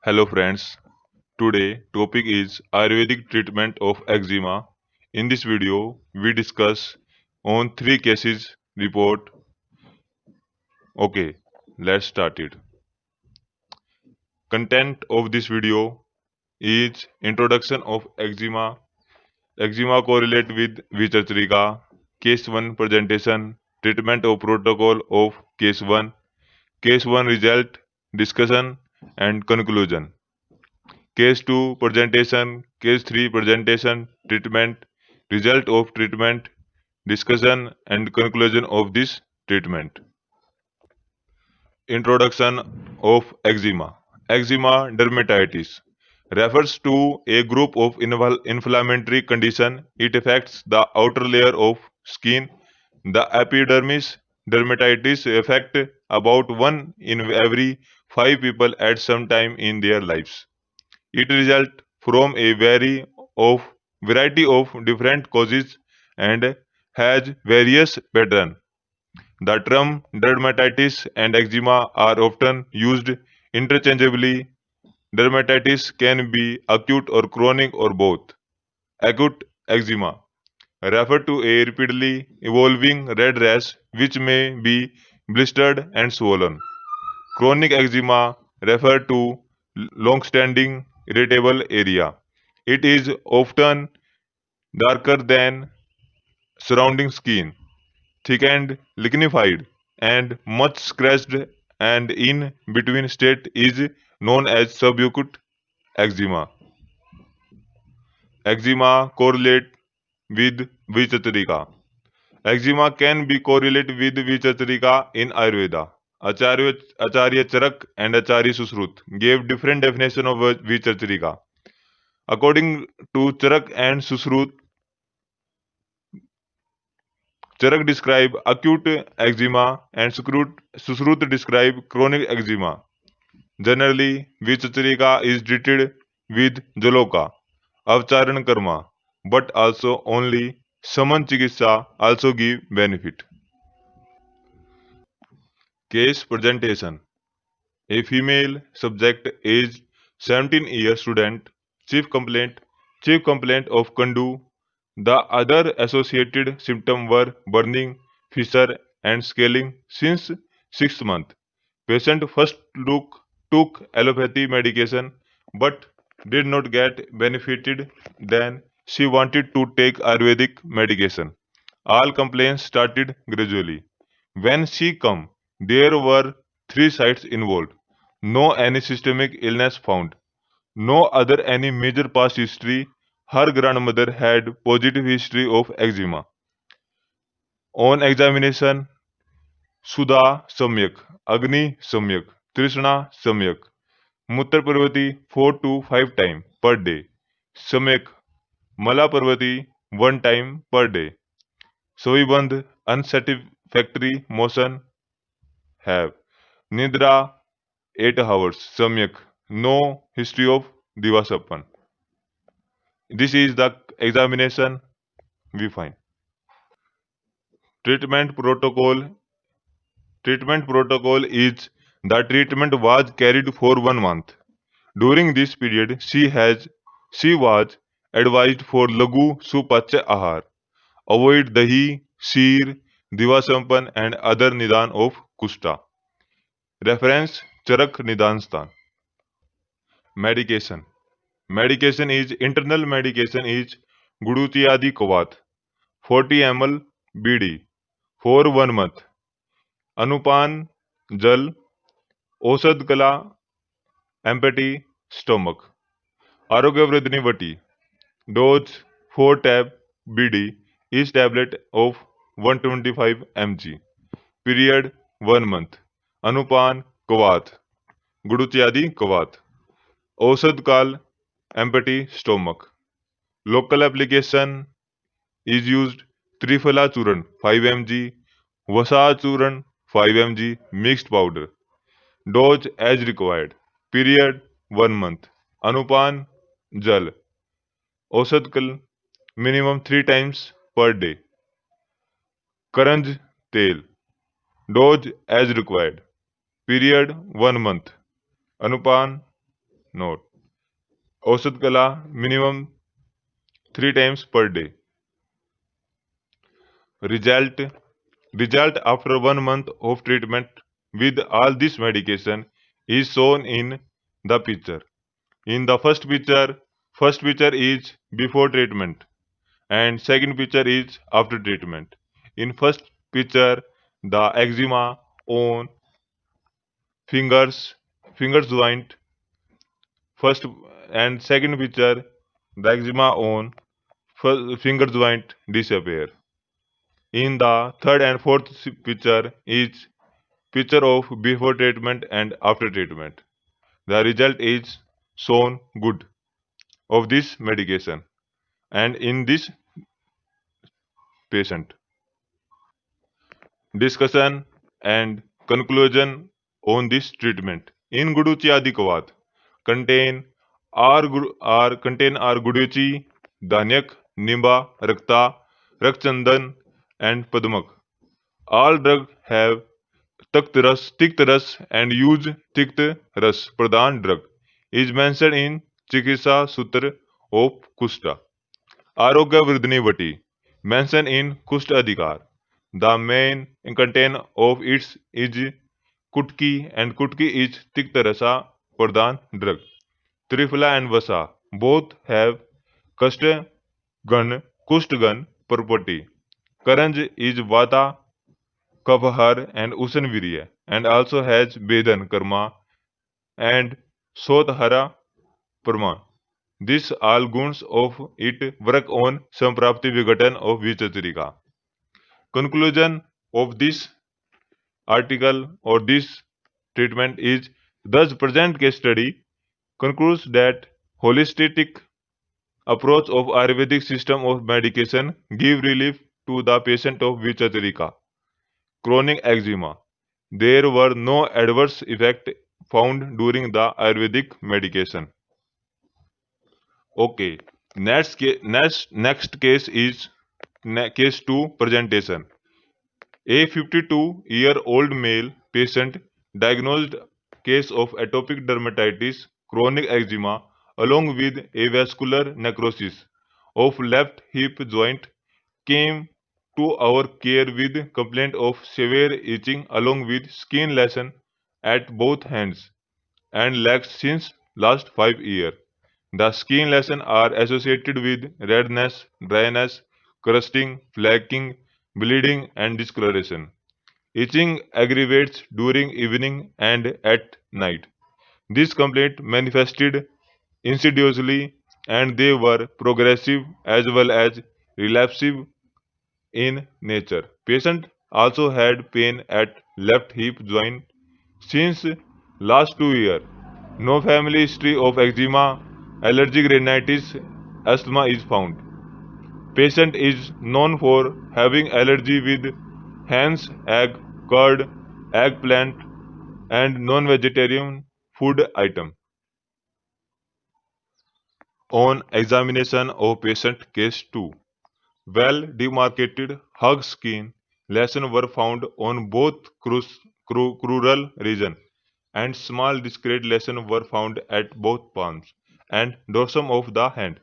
Hello friends, today topic is Ayurvedic treatment of eczema. In this video, we discuss on three cases report. Okay, let's start it. Content of this video is introduction of eczema. Eczema correlate with Vichacharika. Case 1 presentation, treatment of protocol of case 1, case 1 result, discussion and conclusion. Case 2 presentation, case 3 presentation, treatment, result of treatment, discussion and conclusion of this treatment. Introduction of eczema. Eczema dermatitis refers to a group of inflammatory condition. It affects the outer layer of skin, the epidermis. Dermatitis affect about 1 in every 5 people at some time in their lives. It results from a variety of different causes and has various patterns. The term dermatitis and eczema are often used interchangeably. Dermatitis can be acute or chronic or both. Acute eczema refer to a rapidly evolving red rash which may be blistered and swollen. Chronic eczema refer to long-standing irritable area. It is often darker than surrounding skin, thickened, lignified, and much scratched, and in between state is known as subacute eczema. Eczema correlate with Vichatrika. Eczema can be correlated with Vichatrika in Ayurveda. Acharya Charak and Acharya Susrut gave different definition of Vichatrika. According to Charak and Susrut, Charak describe acute eczema and Susrut describe chronic eczema. Generally, Vichatrika is treated with Jaloka, Avcharan Karma, but also only Saman Chikitsa also give benefit. Case presentation. A female subject aged 17 years student, chief complaint of Kandu. The other associated symptoms were burning, fissure and scaling since 6 months. Patient first took allopathy medication but did not get benefited. Then she wanted to take Ayurvedic medication. All complaints started gradually. When she come, there were 3 sites involved. No any systemic illness found. No other any major past history. Her grandmother had positive history of eczema. On examination, Sudha Samyak, Agni Samyak, Trishna Samyak, Muttar Parvati 4 to 5 times per day, Samyak, Mala Parvati 1 time per day, Soibandh unsatisfactory motion have, Nidra 8 hours, Samyak, no history of Divasapan. This is the examination we find. Treatment protocol. Treatment protocol is the treatment was carried for 1 month. During this period, she was advised for Lagu Supachya Ahar, avoid dahi, sheer, divasampan and other nidan of kusta. Reference Charak Nidanstan. Medication. Medication is internal medication is Gudutiyadi Kovat 40 ml BD for 1 month. Anupan Jal औषध कला empathy stomach आरोग्यवृद्धि Vati dose 4 tab BD each tablet of 125 mg period 1 month अनुपान कवात गुड़ुत्यादि कवात औषध काल empathy stomach local application is used Triphala Churan 5 mg Vasa Churan 5 mg mixed powder dose as required period 1 month अनुपान जल औषध कल minimum 3 times per day करंज तेल dose as required period 1 month अनुपान Note. औसत कला minimum 3 times per day. Result. Result after 1 month of treatment with all this medication is shown in the picture. In the first picture is before treatment and second picture is after treatment. In first picture, the eczema on fingers, fingers joint. First and second picture, the eczema on finger joint disappear. In the third and fourth picture is picture of before treatment and after treatment. The result is shown good of this medication and in this patient. Discussion and conclusion on this treatment. In Guduchi Adikavad contain contain are Guduchi, Danyak, Nimba, Rakta, Rakchandan and Padmak. All drugs have Tikt Ras and use Tikt Ras Pradhan drug is mentioned in Chikisa Sutra of Kusta. Arogya Vridhini Vati mentioned in Kusta Adhikar. The main content of its is Kutki and Kutki is Tiktarasa Pradhan drug. Trifla and Vasa both have Kustgan property. Karanj is Vata, Kapahar and Usanvirya and also has Vedan Karma and Sothara Parma. These all guns of it work on Samprapti Vigatan of Vichatrika. Conclusion of this article or this treatment is thus present case study concludes that holistic approach of Ayurvedic system of medication give relief to the patient of Vichatrika, chronic eczema. There were no adverse effects found during the Ayurvedic medication. Okay, next case is case 2 presentation. A 52-year-old male patient diagnosed case of atopic dermatitis, chronic eczema, along with avascular necrosis of left hip joint came to our care with complaint of severe itching along with skin lesion at both hands and legs since last 5 years. The skin lesions are associated with redness, dryness, crusting, flaking, bleeding, and discoloration. Itching aggravates during evening and at night. This complaint manifested insidiously and they were progressive as well as relapsive in nature. Patient also had pain at left hip joint since last 2 years. No family history of eczema, allergic rhinitis, asthma is found. Patient is known for having allergy with hens, egg, curd, eggplant, and non-vegetarian food item. On examination of patient case 2, well demarcated hug skin lesions were found on both crural region and small discrete lesions were found at both palms and dorsum of the hand.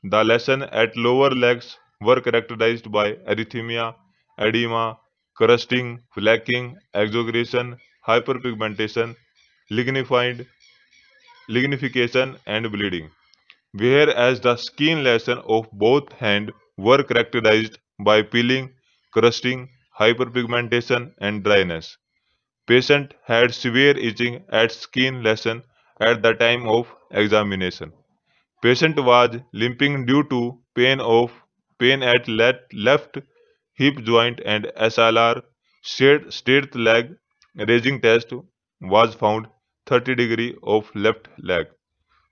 The lesions at lower legs were characterized by erythema, edema, crusting, flaking, exaggeration, hyperpigmentation, lignified, lignification, and bleeding, whereas the skin lesions of both hands were characterized by peeling, crusting, hyperpigmentation, and dryness. Patient had severe itching at skin lesion at the time of examination. Patient was limping due to pain at left hip joint and SLR straight leg raising test was found 30 degree of left leg.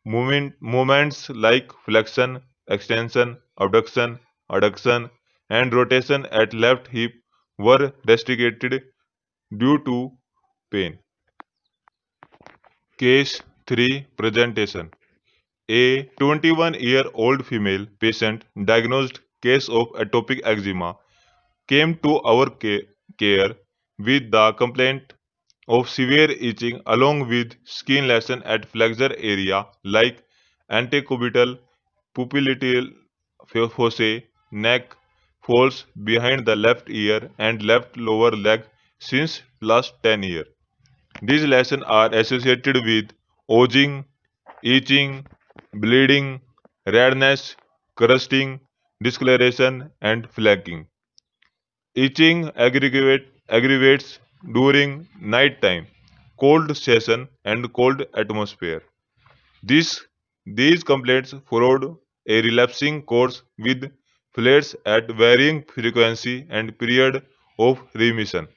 Movements like flexion, extension, abduction, adduction, and rotation at left hip were restricted due to pain. Case 3 presentation. A 21-year-old female patient diagnosed case of atopic eczema came to our care with the complaint of severe itching along with skin lesion at flexor area like antecubital, pupillary fossa, neck, folds behind the left ear and left lower leg since last 10 years. These lesions are associated with oozing, itching, bleeding, redness, crusting, discoloration, and flaking. Itching aggravates during night time, cold session, and cold atmosphere. These, these complaints followed a relapsing course with flares at varying frequency and period of remission.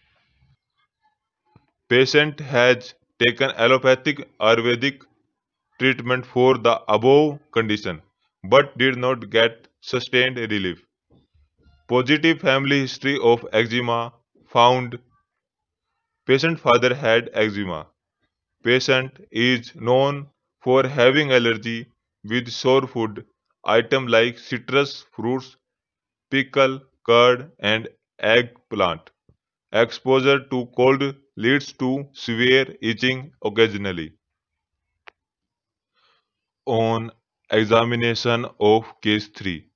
Patient has taken allopathic Ayurvedic treatment for the above condition, but did not get sustained relief. Positive family history of eczema found patient father had eczema. Patient is known for having allergy with sour food item like citrus fruits, pickle, curd, and eggplant. Exposure to cold leads to severe itching occasionally. On examination of case 3,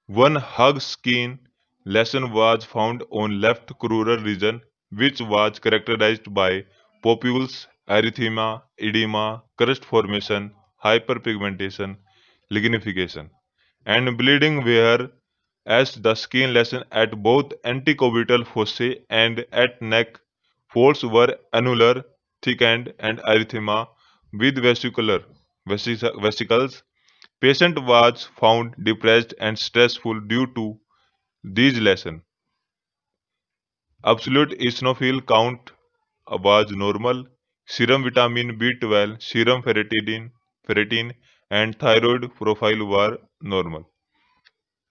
one hug skin lesion was found on left crural region which was characterized by papules, erythema, edema, crust formation, hyperpigmentation, lignification, and bleeding where as the skin lesion at both antecubital fossae and at neck folds were annular, thickened, and erythema with vesicles. Patient was found depressed and stressful due to these lesions. Absolute eosinophil count was normal. Serum vitamin B12, serum ferritin, and thyroid profile were normal.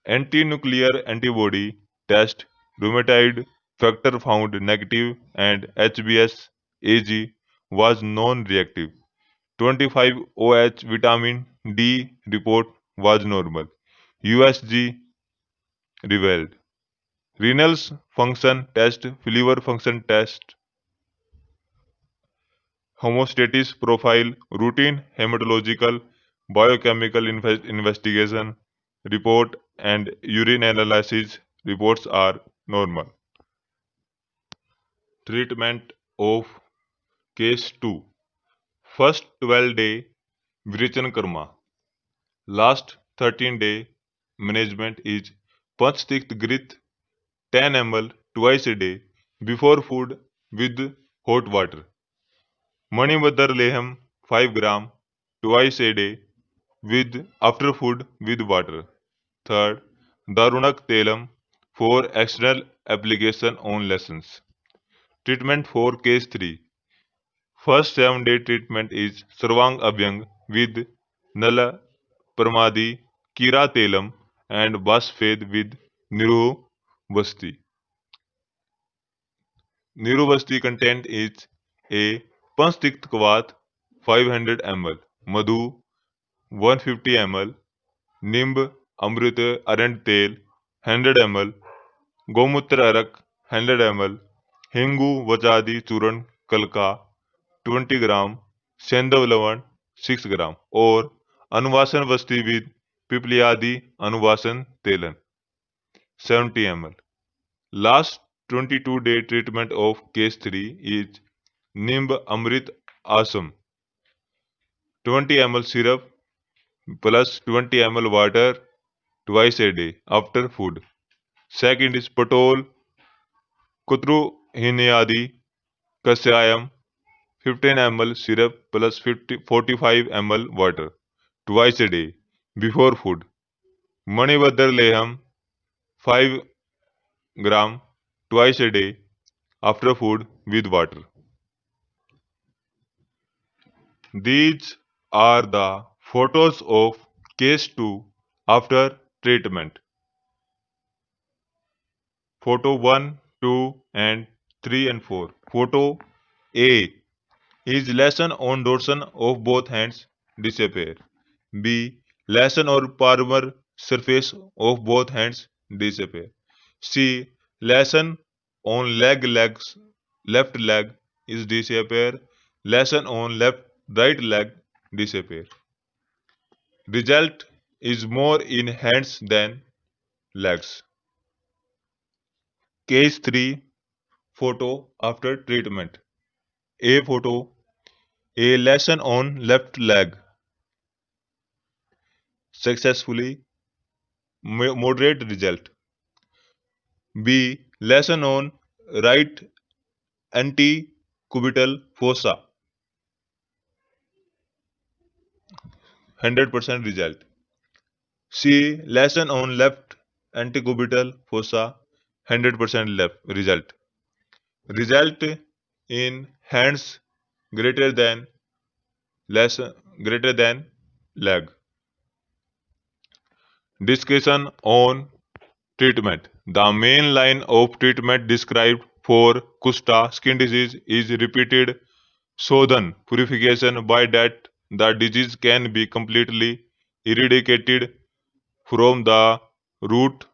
Anti-nuclear antibody test, rheumatoid factor found negative, and HbS-Ag was non-reactive. 25-OH vitamin D report was normal. USG revealed. Renal function test, liver function test, homeostasis profile, routine hematological, biochemical investigation report, and urine analysis reports are normal. Treatment of case 2. First 12-day Virichan Karma. Last 13-day management is Panchtikth Grit 10 ml twice a day before food with hot water. Manibhadra Leham 5 gram twice a day with after food with water. Third, Darunak Telam for external application on lessons. Treatment for case 3. First 7-day treatment is Sarvang Abhyang with Nala Pramadi, Kira Telam and Basfed with Niruh Basti. Niruh Basti content is A. Panchtikth Kvat 500 ml, Madhu 150 ml, Nimb Amrit Arand Tel 100 ml, Gomutra Arak 100 ml, Hingu Vachadi Churan Kalka 20 gram, Sendav Lavan 6 gram और Anuvasan Vasti with Pipliadi Anuvasan Telan 70 ml. Last 22-day treatment of case 3 is Nimb Amrit Asam 20 ml syrup plus 20 ml water twice a day after food. Second is Patol Kutru Hinyadi Kasyayam 15 ml syrup plus 45 ml water twice a day before food. Manibhadra Leham 5 gram twice a day after food with water. These are the photos of case 2 after treatment. Photo 1, 2 and 3 and 4. Photo A is lesion on dorsum of both hands disappear. B. Lesion or palmar surface of both hands disappear. C. Lesion on legs, left leg is disappear. Lesion on left right leg disappear. Result is more in hands than legs. Case 3, photo after treatment. A photo, a lesion on left leg, successfully moderate result. B, lesion on right antecubital fossa, 100% result. C, lesion on left antecubital fossa, 100% left result. Result in hands greater than lesion greater than leg. Discussion on treatment. The main line of treatment described for Kusta skin disease is repeated Sodhan purification. By that the disease can be completely eradicated from the root.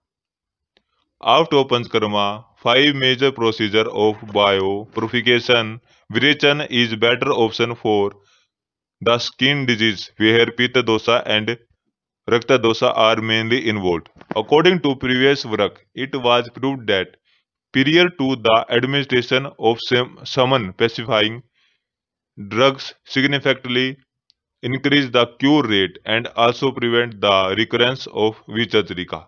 After Panchkarma, 5 major procedure of biopurification, Virichan is better option for the skin disease where Pitta dosa and Rakta dosa are mainly involved. According to previous work, it was proved that prior to the administration of summon pacifying drugs significantly increase the cure rate and also prevent the recurrence of Vichacharika.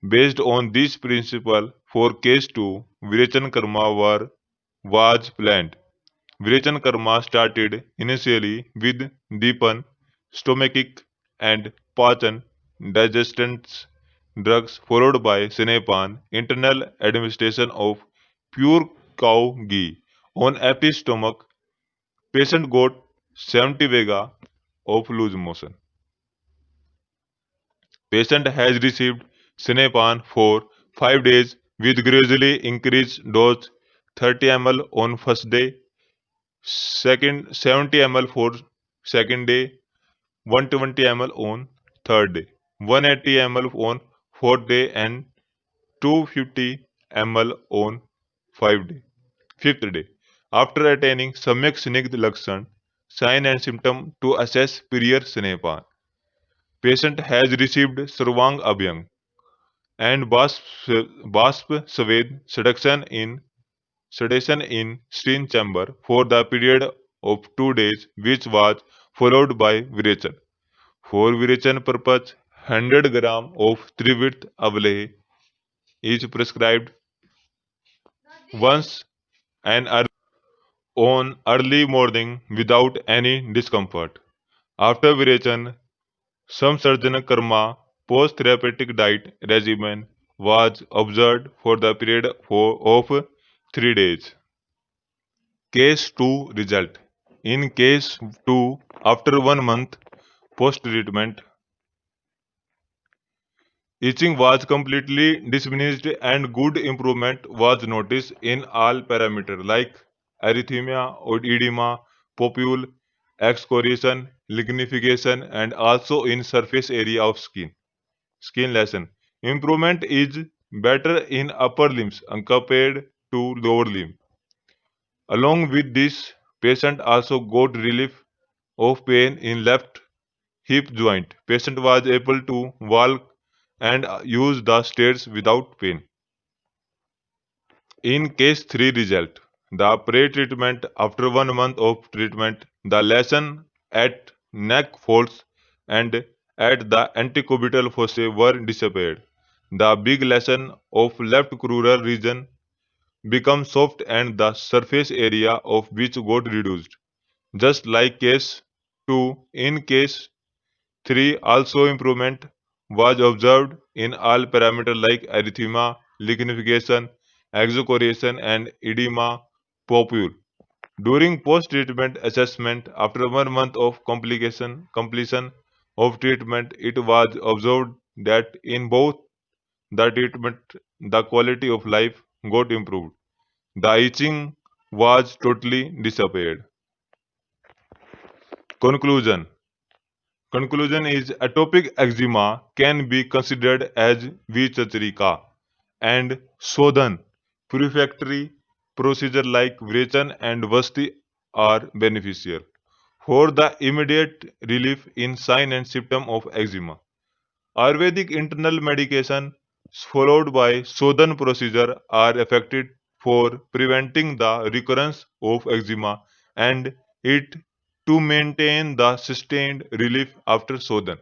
Based on this principle, for case 2, Virachan Karma was planned. Virachan Karma started initially with Deepan, stomachic and Pachan, digestants drugs, followed by Senepan, internal administration of pure cow ghee. On empty stomach, patient got 70 vega of loose motion. Patient has received Cinepan for 5 days with gradually increased dose 30 ml on first day, second 70 ml for second day, 120 ml on third day, 180 ml on fourth day and 250 ml on 5th day. After attaining Samyak Snigdh Lakshan, sign and symptom to assess prior Cinepan. Patient has received Sarvang Abhyang and Basp Saved sedation in steam chamber for the period of 2 days, which was followed by Virachan. For Virachan purpose, 100 gram of Trivit Avlehi is prescribed once and on early morning without any discomfort. After Virachan, some surgeon karma post-therapeutic diet regimen was observed for the period of 3 days. Case 2 result. In case 2, after 1 month post-treatment, itching was completely diminished and good improvement was noticed in all parameters like erythema, edema, popule, excoriation, lignification, and also in surface area of skin lesion. Improvement is better in upper limbs compared to lower limb. Along with this, patient also got relief of pain in left hip joint. Patient was able to walk and use the stairs without pain. In case 3 result, the pre-treatment after 1 month of treatment, the lesion at neck folds and at the antecubital fossa were disappeared. The big lesion of left crural region become soft and the surface area of which got reduced. Just like case 2, in case 3 also improvement was observed in all parameters like erythema, lignification, exocoration and edema popule. During post-treatment assessment, after 1 month of completion of treatment, it was observed that in both the treatment, the quality of life got improved. The itching was totally disappeared. Conclusion. Conclusion is atopic eczema can be considered as Vichacharika and Sodhan purificatory procedure like Vrachan and Vasti are beneficial for the immediate relief in sign and symptom of eczema. Ayurvedic internal medication followed by Sodhan procedure are effective for preventing the recurrence of eczema and it to maintain the sustained relief after Sodhan.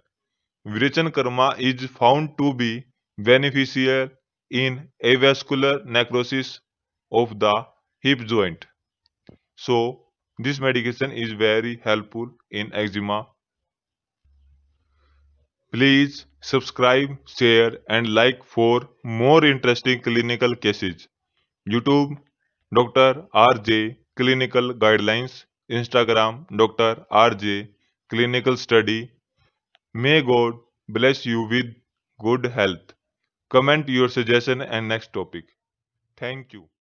Virichan karma is found to be beneficial in avascular necrosis of the hip joint. So, this medication is very helpful in eczema. Please subscribe, share, and like for more interesting clinical cases. YouTube Dr. RJ Clinical Guidelines, Instagram Dr. RJ Clinical Study. May God bless you with good health. Comment your suggestion and next topic. Thank you.